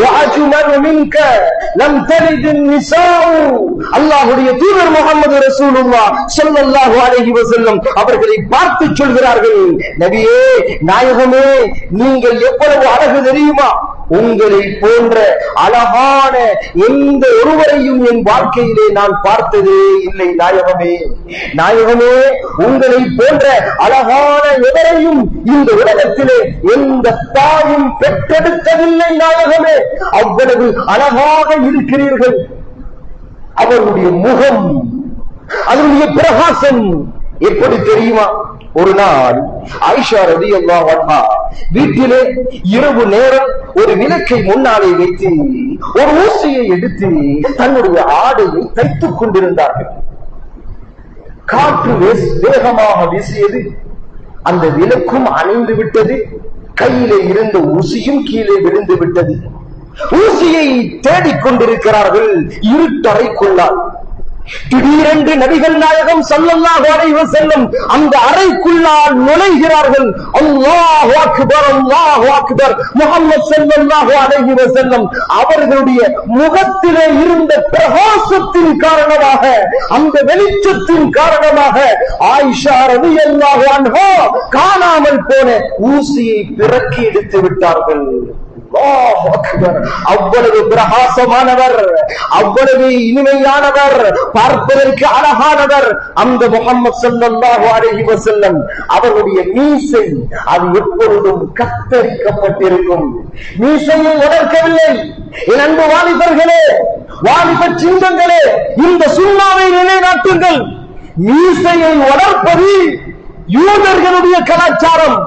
வஅஜ்மல் மின்க லம் தலித் النساء. அல்லாஹ்வுடைய தூதர் முஹம்மது ரசூலுல்லாஹ் ஸல்லல்லாஹு அலைஹி வஸல்லம் அவர்களை பார்த்து சொல்கிறார்கள், நபியே, நாயகமே, நீங்கள் எவ்வளவு அழகு தெரியுமா? உங்களை போன்ற அழகான எந்த ஒருவரையும் என் வாழ்க்கையிலே நான் பார்த்ததே இல்லை நாயகமே. நாயகமே, உங்களை போன்ற அழகான எவரையும் இந்த உலகத்திலே எந்த தாயும் பெற்றெடுத்ததில்லை நாயகமே. அவ்வளவு அழகாக இருக்கிறீர்கள். அவருடைய முகம், அதனுடைய பிரகாசம் எப்படி தெரியுமா? ஒரு நாள் ஆயிஷா ரலியல்லாஹு அன்ஹா வீட்டிலே இரவு நேரம் ஒரு விளக்கை முன்னாலே வைத்து ஒரு ஊசியை எடுத்து தன்னுடைய ஆடையை தைத்துக் கொண்டிருந்தார்கள். காற்று வேகமாக வீசியது. அந்த விளக்கும் அணைந்து விட்டது. கையிலே இருந்த ஊசியும் கீழே விழுந்து விட்டது. ஊசியை தேடிக் கொண்டிருக்கிறார்கள் இருட்டறைக்குள்ளால். திடீரென்று நபிகள் நாயகம் ஸல்லல்லாஹு அலைஹி வஸல்லம் அந்த அறைக்குள்ளால் நுழைகிறார்கள். அல்லாஹு அக்பர், அல்லாஹு அக்பர். முஹம்மது ஸல்லல்லாஹு அலைஹி வஸல்லம் அவர்களுடைய முகத்திலே இருந்த பிரகாசத்தின் காரணமாக, அந்த வெளிச்சத்தின் காரணமாக ஆயிஷா ரலியல்லாஹு அன்ஹா காணாமல் போன ஊசியை பிறக்கி எடுத்து விட்டார்கள். அவ்வளவு பிரகாசமானவர், அவ்வளவு இனிமையானவர், பார்ப்பதற்கு அழகானவர் அந்த முஹம்மது ஸல்லல்லாஹு அலைஹி வஸல்லம். அவருடைய மீசை அது எப்பொழுதும் கத்தரிக்கப்பட்டிருக்கும். மீசையை வளர்க்கவில்லை. என் அன்பு வாலிபர்களே, வாலிப சிங்கங்களே, இந்த சுன்னாவை நிலைநாட்டுங்கள். மீசையை வளர்ப்பது யூதர்களுடைய கலாச்சாரம்,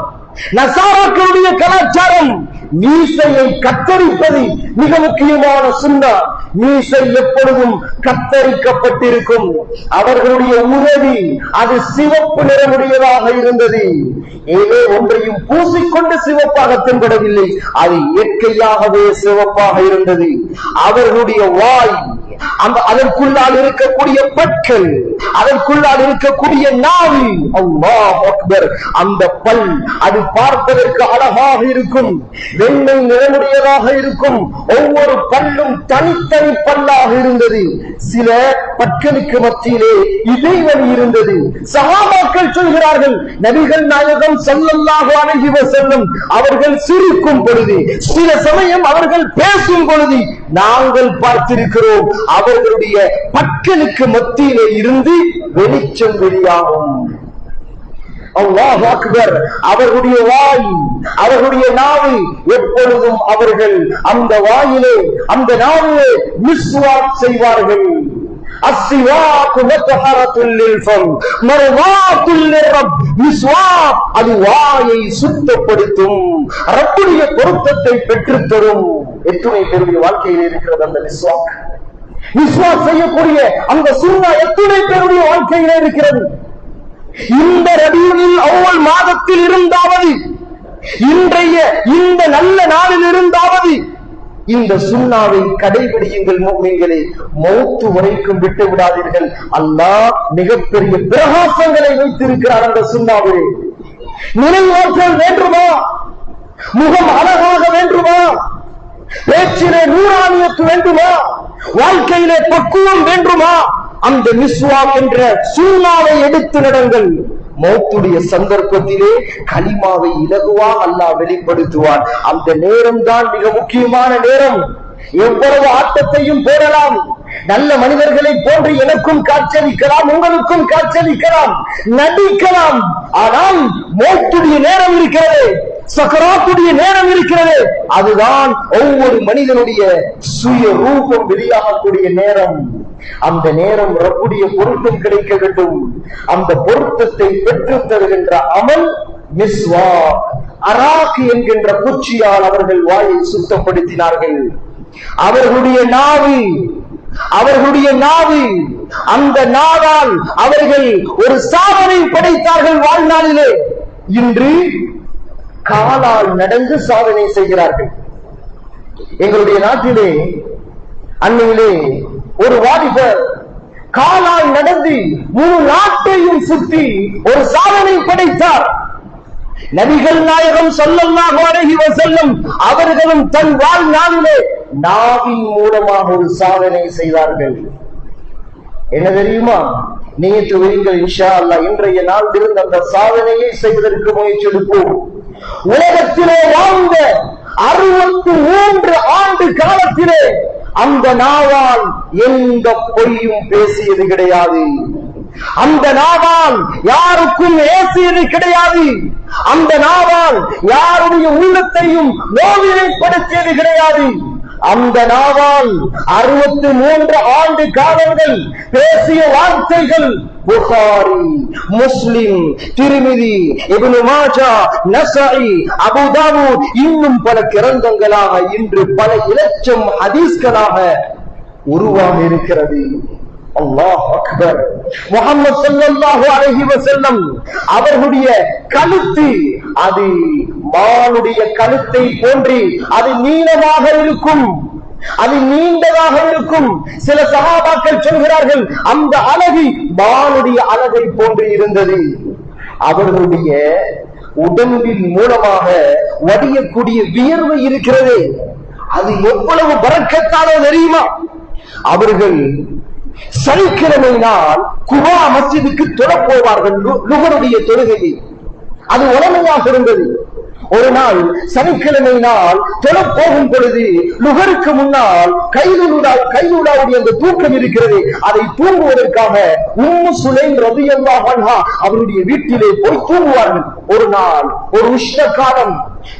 நசாராக்களுடைய கலாச்சாரம். மீசையை கத்தரிப்பது மிக முக்கியமான சுன்னா. மீசை எப்பொழுதும் கத்தரிக்கப்பட்டிருக்கும். அவர்களுடைய உதவி அது சிவப்பு நிறமுடையதாக இருந்தது. ஏதோ ஒன்றையும் பூசிக்கொண்டு சிவப்பாக தென்படவில்லை, அது இயற்கையாகவே சிவப்பாக இருந்தது. அவர்களுடைய வாய், அதற்குள்ளால் இருக்கக்கூடிய பற்கள், அதற்குள்ளால் இருக்கக்கூடிய நாவி, அல்லாஹ் அக்பர், அந்த பல் அது பார்ப்பதற்கு அழகாக இருக்கும், வெண்மை நிறமுடையதாக இருக்கும். ஒவ்வொரு பல்லும் தனித்தனி பல்லாக இருந்தது. சில பற்களுக்கு மத்தியிலே இடைவெளி இருந்தது. சஹாபாக்கள் சொல்கிறார்கள், நபிகள் நாயகம் ஸல்லல்லாஹு அலைஹி வஸல்லம் அவர்கள் சிரிக்கும் பொழுது, சில சமயம் அவர்கள் பேசும் பொழுது நாங்கள் பார்த்திருக்கிறோம், அவர்களுடைய பற்களுக்கு மத்தியிலே இருந்து வெளிச்சம் வெளியாகும். அல்லாஹ் அக்பர். அவர்களுடைய வாய், அவர்களுடைய நாவு எப்பொழுதும் அவர்கள் அந்த வாயிலே, அந்த நாவிலே மிஸ்வாக் செய்வார்கள். அஸ்ஸிவாக்கு மத்ஹரத்துல் லில்ஃபம் மர்வாத்துல் லிரப். மிஸ்வாக் அது வாயை சுத்தப்படுத்தும், ரப்புடைய பொருத்தத்தை பெற்றுத் தரும். எத்தனை பேருடைய வாழ்க்கையில் இருக்கிறது அந்த மிஸ்வாக்? மிஸ்வாக் செய்யக்கூடிய அந்த சுன்னா எத்தனை பேருடைய வாழ்க்கையில் இருக்கிறது? இந்த ரபியுல் அவ்வல் மாதத்தில் இருந்தாவது, இன்றைய இந்த நல்ல நாளில் இருந்தாவது இந்த சுன்னாவை கடைபிடியுங்கள் முஃமின்களே. மௌத்து வரைக்கும் விட்டு விடாதீர்கள். அல்லாஹ் மிகப்பெரிய பிரகாசங்களை வைத்திருக்கிறார் அந்த சுன்னாவிலே. நினைவாற்றல் வேண்டுமா? முகம் அழகாக வேண்டுமா? பேச்சிலே நூறானியத்து வேண்டுமா? வாழ்க்கையிலே பக்குவம் வேண்டுமா? அந்த மிஸ்வாக் என்ற சுன்னாவை எடுத்து நடங்கள். மௌத்துடைய சந்தர்ப்பத்திலே கலிமாவை இலகுவாக அல்லாஹ் வெளிப்படுத்துவார். அந்த நேரம் தான் மிக முக்கியமான நேரம். எவ்வளவு ஆட்டத்தையும் போடலாம், நல்ல மனிதர்களை போன்று எனக்கும் காட்சியளிக்கலாம், உங்களுக்கும் காட்சியளிக்கலாம், நடிக்கலாம். ஆனால் மௌத்துடைய நேரம் இருக்கிறது, சக்கராத்துடைய நேரம் இருக்கிறது. அதுதான் ஒவ்வொரு மனிதனுடைய சுய ரூபம் வெளியாகக்கூடிய நேரம். அந்த நேரம் ரப்புடைய பொருத்தம் கிடைக்க வேண்டும். அந்த பொருத்தத்தை பெற்று தருகின்ற அமல் மிஸ்வாக். அராக் என்கின்ற குச்சியால் அவர்கள் வாயை சுத்தப்படுத்தினார்கள். அவர்களுடைய நாவு அந்த நாவால் அவர்கள் ஒரு சாதனை படைத்தார்கள் வாழ்நாளிலே. இன்று காலால் நடந்து சாதனை செய்கிறார்கள். எங்களுடைய நாட்டிலே அன்னையிலே ஒரு வாலிபர் காலால் நடந்து முழு நாட்டையும் சுற்றி ஒரு சாதனை படைத்தார். நபிகள் நாயகம் ஸல்லல்லாஹு அலைஹி வஸல்லம் அவர்களும் தன் வாழ்நாளிலே நாவின் மூலமாக ஒரு சாதனை செய்தார்கள். என்ன தெரியுமா? நியத்து வையுங்கள், இன்ஷா அல்லாஹ் இன்றைய நாளிலிருந்து அந்த சாதனையை செய்வதற்கு முயற்சி எடுப்போம். உலகத்திலே வாழ்ந்த 63 ஆண்டு காலத்திலே அந்த நாவால் எந்த பொய்யும் பேசியது கிடையாது. அந்த நாவால் யாருக்கும் ஏசியது கிடையாது. அந்த நாவால் யாருடைய உள்ளத்தையும் நோவினைப்படுத்தியது கிடையாது. அந்த நாவால் 63 ஆண்டு காலங்கள் பேசிய வார்த்தைகள் புகாரி, முஸ்லிம், திருமிதி, இப்னு மாஜா, நஸாஇ, அபூ தாவூத் இன்னும் பல கிரந்தங்களாக இன்று பல இலட்சம் ஹதீஸ்களாக உருவாகி இருக்கிறது. அல்லாஹ் அக்பர். முஹம்மது ஸல்லல்லாஹு அலைஹி வஸல்லம் அவர்களுடைய கழுத்து அது மானுடைய கழுத்தை போன்று அது நீளமாக இருக்கும், அது நீண்டதாக இருக்கும். சில சஹாபாக்கள் சொல்கிறார்கள் அந்த அழகு மானுடைய அழகை போன்று இருந்தது. அவர்களுடைய உடம்பின் மூலமாக வடியக்கூடிய வியர்வை இருக்கிறது, அது எவ்வளவு பரக்கத்தானோ தெரியுமா? அவர்கள் சனிக்கிழமை நாள் குபா மஸ்ஜிதுக்கு தொழ போவார்கள். லுஹருடைய தொழுகையை அது உடமையாக இருந்தது. ஒரு நாள் சனிக்கிழமை நாள் தொழ போகும் பொழுது லுஹருக்கு முன்னால் கைலூலாவுடைய அந்த தூக்கம் இருக்கிறது, அதை தூங்குவதற்காக உம்மு சுலைம் ரலியல்லாஹு அன்ஹா அவருடைய வீட்டிலே போய் தூங்குவார்கள். ஒரு நாள் ஒரு உஷ்ண காலம்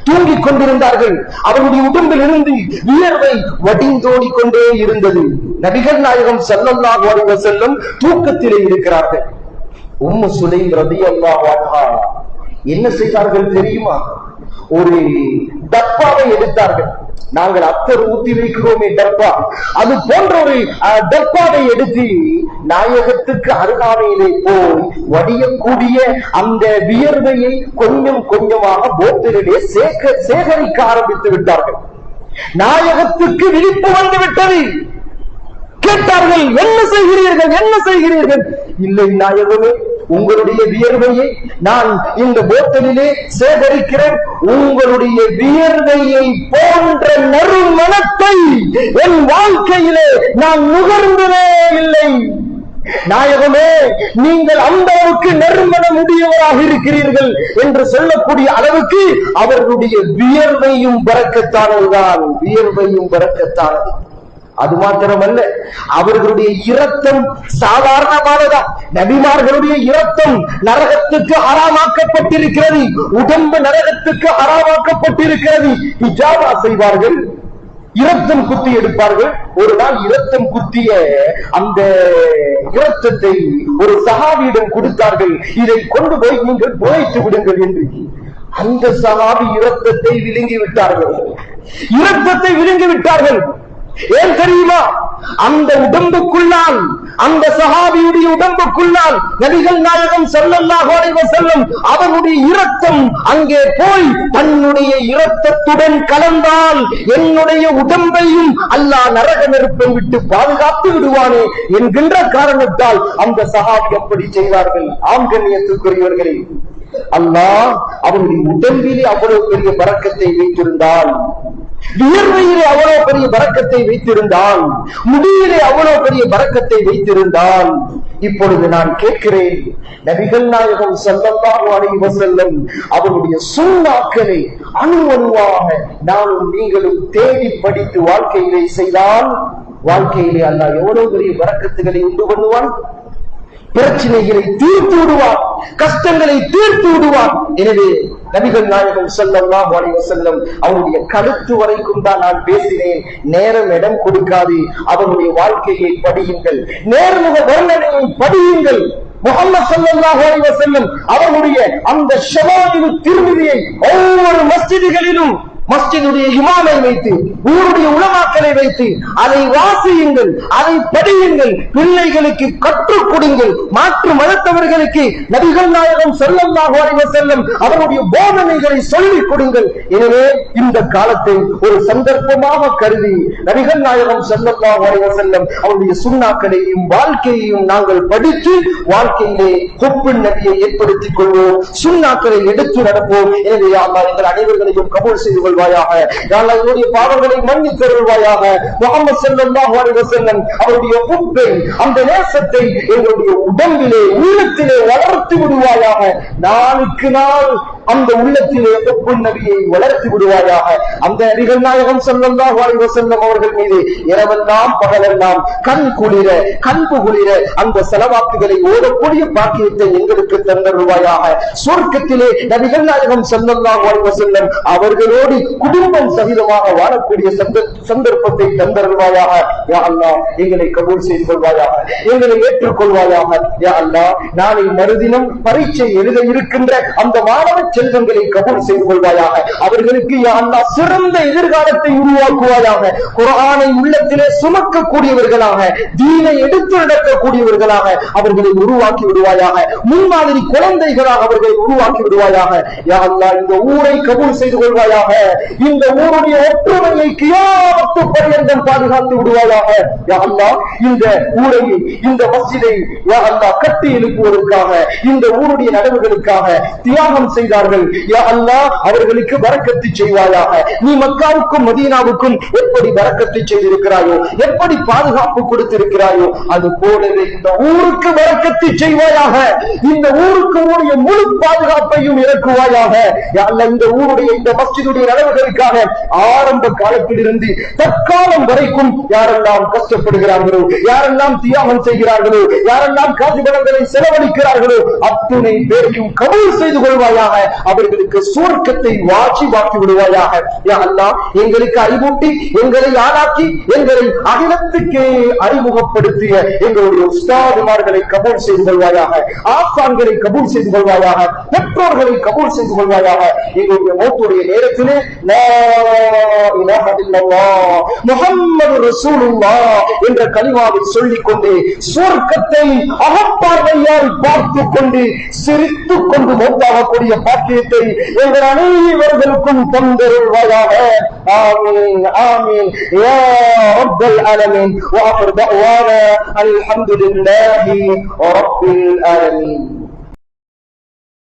தூங்கிக் கொண்டிருந்தார்கள். அவருடைய உடம்பில் இருந்து வியர்வை வடிந்தோடி கொண்டே இருந்தது. நபிகள் நாயகம் ஸல்லல்லாஹு அலைஹி வஸல்லம் தூக்கத்திலே இருக்கிறார்கள். உம்மு சுலைம் ரலியல்லாஹு அன்ஹா என்ன செய்தார்கள் தெரியுமா? ஒரு டப்பாவை எடுத்தார்கள். நாங்கள் அத்தர் ஊத்தி வைக்கிறோமே டப்பா, அது போன்ற ஒரு டப்பாவை எடுத்து நாயகத்துக்கு அருகாமையிலே போய் வடியக்கூடிய அந்த வியர்வையை கொஞ்சம் கொஞ்சமாக போத்தலிலே சேகரிக்க ஆரம்பித்து விட்டார்கள். நாயகத்துக்கு விழிப்பு வந்து விட்டது. கேட்டார்கள், என்ன செய்கிறீர்கள், என்ன செய்கிறீர்கள்? இல்லை நாயகமே, உங்களுடைய வியர்வையை நான் இந்த போத்தலிலே சேகரிக்கிறேன். உங்களுடைய வியர்வையை போன்ற நறுமணத்தை என் வாழ்க்கையிலே நான் நுகர்ந்ததே இல்லை. நாயகமே, நீங்கள் அந்த அளவுக்கு நறுமணம் உடையவராக இருக்கிறீர்கள் என்று சொல்லக்கூடிய அளவுக்கு அவர்களுடைய வியர்வையும் பரக்கத்தானதுதான். வியர்வையும் பரக்கத்தானது. அது மாத்திரமல்ல, அவர்களுடைய இரத்தம் சாதாரணமானதா? நபிமார்களுடைய இரத்தம் நரகத்துக்கு ஹராமாக்கப்பட்டிருக்கிறது. உடம்பு நரகத்துக்கு ஹராமாக்கப்பட்டிருக்கிறது. ஹிஜாபா செய்வார்கள், இரத்தம் குத்தி எடுப்பார்கள். ஒரு நாள் இரத்தம் குத்திய அந்த இரத்தத்தை ஒரு சஹாபியிடம் கொடுத்தார்கள். இதை கொண்டு போய் நீங்கள் புதைத்து விடுங்கள் என்று. அந்த சஹாபி இரத்தத்தை விழுங்கி விட்டார்கள். இரத்தத்தை விழுங்கி விட்டார்கள். ஏன் தெரியுமா? அந்த உடம்புக்குள்ளால், அந்த சஹாபியுடைய உடம்புக்குள்ளால் நபிகள் நாயகம் ஸல்லல்லாஹு அலைஹி வஸல்லம் அவருடைய இரத்தம் அங்கே போய் தன்னுடைய இரத்தத்துடன் கலந்தால் என்னுடைய உடம்பையும் அல்லாஹ் நரக நெருப்பை விட்டு பாதுகாத்து விடுவானே என்கின்ற காரணத்தால் அந்த சஹாபி அப்படி செய்தார்கள். ஆம் கண்ணியத்துக்குரியவர்களே, அல்லாஹ் அவருடைய உடம்பிலே அவ்வளவு பெரிய பரக்கத்தை வைத்திருந்தால், வியர்வையிலே அவ்வளவு பெரிய பரக்கத்தை வைத்திருந்தால், முடியிலே அவ்வளவு பெரிய பரக்கத்தை வைத்திருந்தால், இப்பொழுது நான் கேட்கிறேன், நபிகள் நாயகம் ஸல்லல்லாஹு அலைஹி வஸல்லம் அவருடைய சுன்னாக்களை அணுவணுவாக நானும் நீங்களும் தேடி படித்து வாழ்க்கையிலே செய்தால், வாழ்க்கையிலே அல்லாஹ் எவ்வளவு பெரிய பரக்கத்துகளை உண்டு பண்ணுவான். பிரச்சனைகளை தீர்த்து விடுவார், கஷ்டங்களை தீர்த்து விடுவார். எனவே நபிகள் நாயகம் ஸல்லல்லாஹு அலைஹி வஸல்லம் அவருடைய கழுத்து வரைக்கும் தான் நான் பேசினேன். நேரம் இடம் கொடுக்காது. அவருடைய வாழ்க்கையை படியுங்கள், நேர்முக வர்ணனையை படியுங்கள். முஹம்மது ஸல்லல்லாஹு அலைஹி வஸல்லம் அவர்களுடைய அந்த ஷமாயிலு திர்மிதியை ஒவ்வொரு மஸ்ஜிதுகளிலும் மஸ்ஜிதுடைய இமாமை வைத்து, ஊருடைய உலமாக்களை வைத்து அதை வாசியுங்கள், அதை படியுங்கள், பிள்ளைகளுக்கு கற்றுக் கொடுங்கள். மாற்று மதத்தவர்களுக்கு நபிகள் நாயகம் ஸல்லல்லாஹு அலைஹி வஸல்லம் அவருடைய போதனைகளை சொல்லிக் கொடுங்கள். எனவே இந்த காலத்தை ஒரு சந்தர்ப்பமாக கருதி நபிகள் நாயகம் ஸல்லல்லாஹு அலைஹி வஸல்லம் அவருடைய சுன்னாக்களையும் வாழ்க்கையையும் நாங்கள் படித்து வாழ்க்கையிலே ஹுப்புன் நபியை ஏற்படுத்திக் கொள்வோம், சுன்னாக்களை எடுத்து நடப்போம். எனவே அல்லாஹ் எங்கள் அனைவர்களையும் கபூல் செய்து கொள்வாயாக. யா அல்லாஹ் என்னுடைய பாவங்களை மன்னித்து அருள்வாயாக. முஹம்மது ஸல்லல்லாஹு அலைஹி வஸல்லம் அவருடைய ஹுப்பை, அந்த நேசத்தை எங்களுடைய உடம்பிலே உள்ளத்திலே வளர்த்து விடுவாயாக. நாளுக்கு நாள் அந்த உள்ளத்திலே ஹுப்புன் நபியை வளர்த்து விடுவாயாக. அந்த நபிகள் நாயகம் ஸல்லல்லாஹு அலைஹி வஸல்லம் அவர்கள் மீது இரவெல்லாம் பகலெல்லாம் கண் குளிர கண்பு குளிர அந்த ஸலவாத்துகளை ஓதக்கூடிய பாக்கியத்தை எங்களுக்கு தந்தருள்வாயாக. சொர்க்கத்திலே நபிகள் நாயகம் ஸல்லல்லாஹு அலைஹி வஸல்லம் அவர்களோடு குடும்பம் சகிதமாக வாழக்கூடிய சந்தர்ப்பத்தை தந்தருள்வாயாக. யா அல்லாஹ் எங்களை கபூல் செய்து கொள்வாயாக, எங்களை ஏற்றுக்கொள்வாயாக. யா அல்லாஹ் நாளை மறுதினம் பரீட்சை எழுத இருக்கின்ற அந்த மாணவ செல்வங்களை கபூல் செய்து கொள்வாயாக. அவர்களுக்கு யா அல்லாஹ் சிறந்த எதிர்காலத்தை உருவாக்குவாயாக. குர்ஆனை உள்ளத்திலே சுமக்கக்கூடியவர்களாக, தீனை எடுத்து நடக்கக்கூடியவர்களாக அவர்களை உருவாக்கி விடுவாயாக. முன்மாதிரி குழந்தைகளாக அவர்களை உருவாக்கி விடுவாயாக. யா அல்லாஹ் இந்த ஊரை கபூல் செய்து கொள்வாயாக. இந்த ஊருடைய ஒற்றுமையை கியாமத்து பர்யந்தம் பாதுகாத்து விடுவாயாக. யா அல்லாஹ் இந்த ஊரை, இந்த மஸ்ஜிதை யா அல்லாஹ் கட்டி எழுப்புவதற்காக, இந்த ஊருடைய நலவுகளுக்காக தியாகம் செய்தார்கள். யா அல்லாஹ் அவர்களுக்கு பரக்கத்து செய்வாயாக. நீ மக்காவுக்கும் மதீனாவுக்கும் எப்படி பரக்கத்து செய்திருக்கிறாயோ, எப்படி பாதுகாப்பு கொடுத்திருக்கிறாயோ, அது போலவே இந்த ஊருக்கு பரக்கத்து செய்வாயாக. இந்த ஊருக்கு உடைய முழு பாதுகாப்பையும் இறக்குவாயாக. யா அல்லாஹ் இந்த ஊருடைய, இந்த மஸ்ஜிதுடைய நலவுகளுக்காக ஆரம்ப காலத்திலிருந்து தற்காலம் வரைக்கும் யாரெல்லாம் கஷ்டப்படுகிறார்களோ, யாரெல்லாம் தியாகம் செய்கிறார்களோ, யாரெல்லாம் காசு பணங்களை செலவழிக்கிறார்களோ அத்துணை பேரையும் கபூல் செய்து கொள்வாயாக. அவர்களுக்கு சுவர்க்கத்தை வாஜிபாக்கி விடுவாயாக. யா அல்லாஹ் எங்களுக்கு அறிவூட்டி, எங்களை ஆளாக்கி, எங்களை அகிலத்துக்கே அறிமுகப்படுத்திய எங்களுடைய உஸ்தாதுமார்களை கபூல் செய்து கொள்வாயாக. ஆசான்களை கபூல் செய்து கொள்வாயாக. பெற்றோர்களை கபூல் செய்து கொள்வாயாக. எங்களுடைய மௌத்துடைய நேரத்திலே லா இலாஹ இல்லல்லாஹ் முஹம்மது ரசூலுல்லாஹ் என்ற கலிமாவை சொல்லிக் கொண்டு சுவர்க்கத்தை அகப்பார்வையால் பார்த்துக் கொண்டு சிரித்துக் கொண்டு மௌத்தாகக்கூடிய பாக்கியத்தை எங்கள் அனைவர்களுக்கும் தந்தருள்வாயாக. ஆமீன் ஆமீன் யா ரப்பல் ஆலமீன். வ ஆகிரு தஅவானா அல்ஹம்துலில்லாஹி ரப்பில் ஆலமீன்.